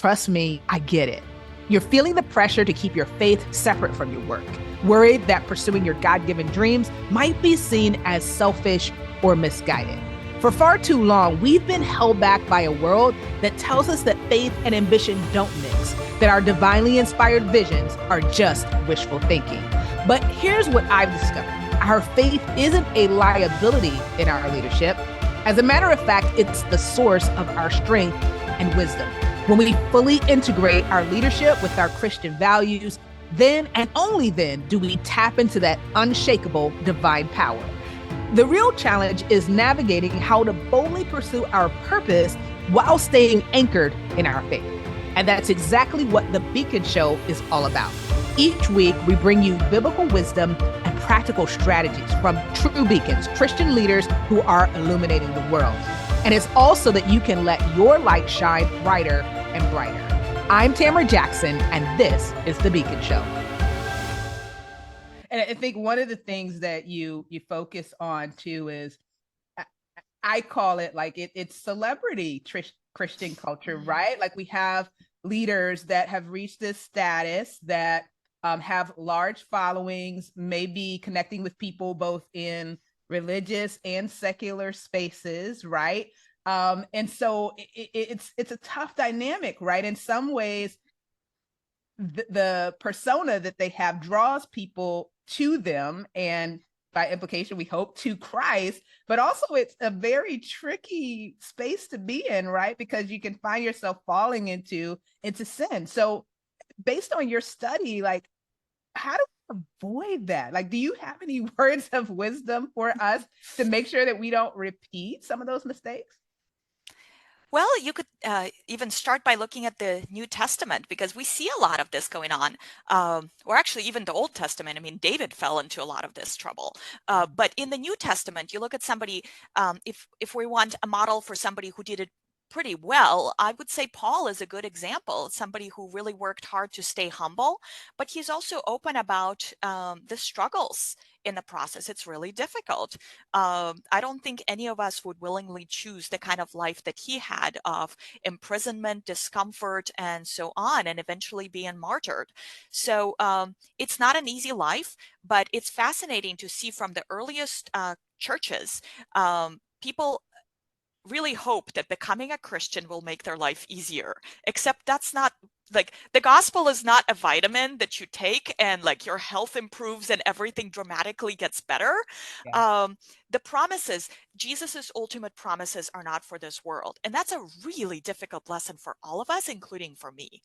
Trust me, I get it. You're feeling the pressure to keep your faith separate from your work, worried that pursuing your God-given dreams might be seen as selfish or misguided. For far too long, we've been held back by a world that tells us that faith and ambition don't mix, that our divinely inspired visions are just wishful thinking. But here's what I've discovered. Our faith isn't a liability in our leadership. As a matter of fact, it's the source of our strength and wisdom. When we fully integrate our leadership with our Christian values, then and only then do we tap into that unshakable divine power. The real challenge is navigating how to boldly pursue our purpose while staying anchored in our faith. And that's exactly what The Beacon Show is all about. Each week, we bring you biblical wisdom and practical strategies from true beacons, Christian leaders who are illuminating the world. And it's also that you can let your light shine brighter and brighter. I'm Tamara Jackson, and this is The Beacon Show. And I think one of the things that you focus on too is, I call it like it's celebrity Christian culture, right? Like we have leaders that have reached this status that have large followings, maybe connecting with people both in religious and secular spaces, right? And so it's a tough dynamic, right? In some ways, the persona that they have draws people to them, and by implication, we hope to Christ, but also it's a very tricky space to be in, right? Because you can find yourself falling into sin. So based on your study, like, how do we avoid that? Like, do you have any words of wisdom for us to make sure that we don't repeat some of those mistakes? Well, you could even start by looking at the New Testament because we see a lot of this going on. Or actually, even the Old Testament. I mean, David fell into a lot of this trouble. But in the New Testament, you look at somebody, if we want a model for somebody who did it pretty well, I would say Paul is a good example, somebody who really worked hard to stay humble, but he's also open about the struggles in the process. It's really difficult. I don't think any of us would willingly choose the kind of life that he had of imprisonment, discomfort, and so on, and eventually being martyred. So it's not an easy life, but it's fascinating to see from the earliest churches, people really hope that becoming a Christian will make their life easier, except that's not, like, the gospel is not a vitamin that you take and like your health improves and everything dramatically gets better. Yeah. The promises, Jesus's ultimate promises, are not for this world, and that's a really difficult lesson for all of us, including for me.